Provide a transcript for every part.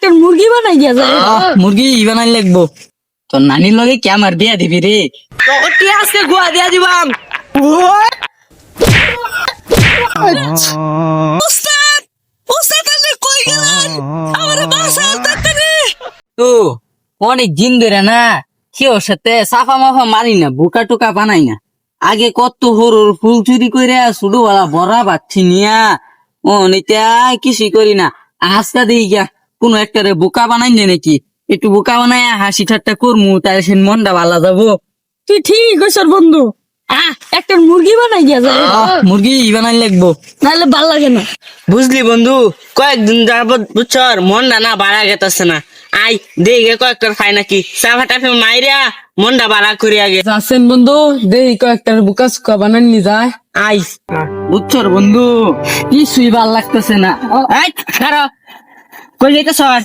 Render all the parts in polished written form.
একটা মুরগি বানাই দিয়া যায়। মুরগি বানাই লাগবো। তোর নানির লগে কে আমার বিয়া দিবি রে? তোকে আজকে গুয়া দিয়া দিবাম। উস্তাদ, উস্তাদ আপনি কই গেলেন? আমারে বাঁচাও তাড়াতাড়ি। তো অনেক দিন ধরে না কেউ সাথে সাফা মাফা মারি না, বুকা টুকা বানাই না। আগে কত হরুর ফুল চুরি করে ছোটবেলা বড়া বাচ্চি নিয়া অনেকটা কিছুই করি না। আজকা দিই গিয়া কোনো একটা বোকা বানাই না নাকি, একটু বোকা বানাই হাসি ঠাট্টা করমু, তাহলে সে মনটা ভালো যাবো। তুই ঠিক কইছ বন্ধু, একটা মুরগি বানাই দিয়া যায়। মুরগি বানাই লাগবো, নাহলে ভাল লাগে না। বুঝলি বন্ধু? কয়েকদিন যাবত বুঝছর মনটা না বাড়া গেতেছে না। আই দেখে কয়েকটা খাই নাকি চাফা টাফে মাইরা মনটা বাড়া করে আগে আছেন বন্ধু, দেই কয়েকটা বুকা সুকা বানান নি যায়। আই বুঝছর বন্ধু, কিছুই ভাল লাগতেছে না। কই যেতে সর?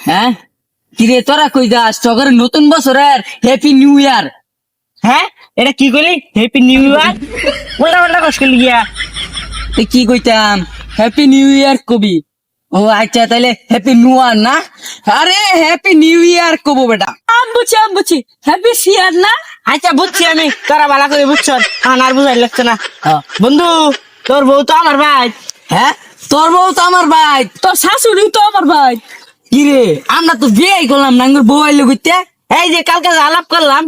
হ্যাঁ কিরে তোরা কই যাস? চগের নতুন বছরের হ্যাপি নিউ ইয়ার। হ্যাঁ এটা কি কইলি? হ্যাপি নিউ ইয়ার উল্টা পাল্টা কস করলি গিয়া। কি কইতাম? হ্যাপি নিউ ইয়ার কবি। ও আচ্ছা তাইলে হ্যাপি নিউ ইয়ার না? আরে হ্যাপি নিউ ইয়ার কবো বেটা। আমি বুঝছি হ্যাপি সিয়ার না। আচ্ছা বুঝছি আমি, তোরা ভালো করে বুঝছ, আর বুঝাই লাগছে না। বন্ধু তোর বউ তো আমার ভাই। হ্যাঁ তোর বউ তো আমার ভাই, তোর শাশুড়ি তো আমার ভাই। কিরে আমরা তো বিয়ে করলাম না, বউ আইলো কইতে। এই যে কালকে আলাপ করলাম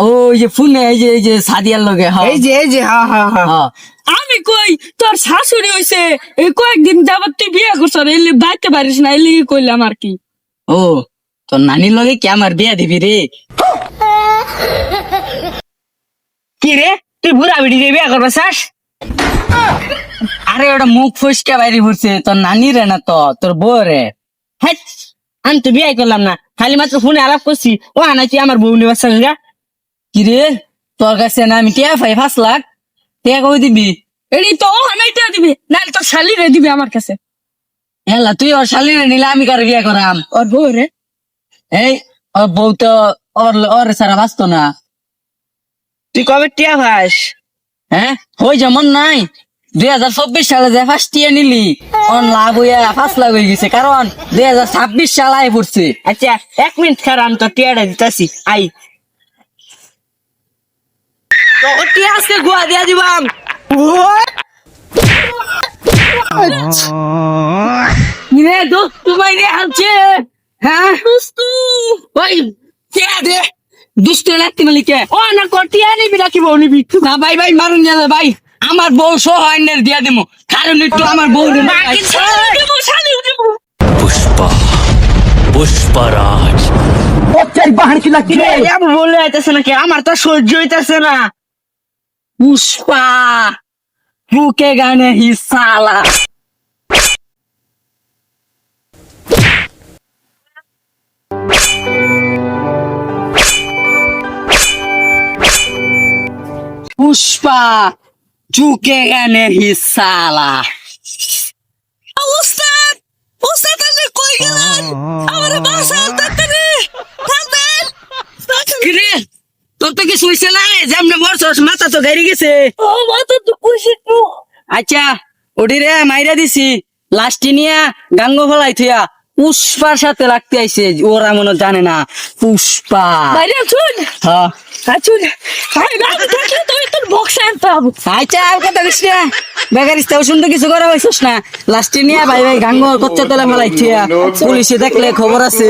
ওই যে ফোনে, এই যে সাদিয়ার লগে। এই যে হ্যাঁ আমি কই তোর শাশুড়ি হইছে এই কয়েকদিন যাবত তুই বিয়ে করছ, এলি বাইতে পারিস না, এলি কইলাম আর কি। ও তোর নানির লগে কে আমার বিয়া দিবি রে? কি রে তুই বুড়া বিড়ি দিয়ে বিয়া করবা চাস? আরে ওটা মুখ ফসকে বাইরে পড়ছে, তোর নানি রে না তো তোর বউ রে। হ্যাঁ আমি তো বিয়ে করলাম না, খালি মাত্র ফোনে আলাপ করছি। ও আনা তুই আমার বউ নিবার চাস গা? কি রে তোর কাছে না আমি টিয়া পাই 5 লাখ, টিয়া কই দিবি? এডি তো হানাইতে দিবি, নাহলে তোর শালি রে দিবি আমার কাছে। হেলা তুই ওর শালিরে নিলে আমি কার বিয়া করাম? ওর বউ রে। এই ওর বউ তো ওর সারা বাঁচতো না। তুই কবে টিয়া পাস? হ্যাঁ ওই যেমন নাই 2024 সালে যে ফার্স্ট টিয়া নিলি অন লাভ হইয়া 5 লাখ হয়ে গেছে, কারণ 2026 সাল আয় পড়ছে। আচ্ছা 1 মিনিট খারাপ, তো টিয়াটা দিতাছি। আই তো টিয়া আজকে গুয়া দিয়া দিবাম। রে দোস্ত তোমায় রে আনছে। হ্যাঁ দোস্তু ওই কে দে দুষ্ট লাগতে মালিকে ও না কটিয়া নিবি নাকি বউ নিবি? না ভাই ভাই মারুন যাবে ভাই, আমার বউ সহায়নের দিয়া দেবো, কারণ একটু আমার বউ पुष्पा पुष्पराज বলে আইতেছে নাকি? আমার তো সহ্য হইতেছে না। পুষ্পা বুকে গানে হিসালা। পুষ্পা চুকে গানে হিসালা। উস্তাদ, উস্তাদ আপনি কই গেলেন? আমারে বাঁচাও তাড়াতাড়ি। কিরে তোর তো কিছু হইছে না? যেমনে মরছস মাথা তো গাড়ি গেছে। ও মাথা তো কইছিস তো। আচ্ছা ওটি রে মাইরা দিছি, লাস্টি নিয়া গাঙ্গ ফলাই থইয়া পুষ্পার সাথে লাগতে আইছে। ওরা মনে জানে না পুষ্পা। বাইরে চল। হ্যাঁ চল। আরে না দেখলে তো তোর বক্স আনতাম। আচ্ছা আর কথা কইস না, বেগারিস তাও শুনতে কিছু করা হইছস না। লাস্টি নিয়া ভাই ভাই গাঙ্গ কচ্চা তলা ফলাই থইয়া পুলিশে দেখলে খবর আছে।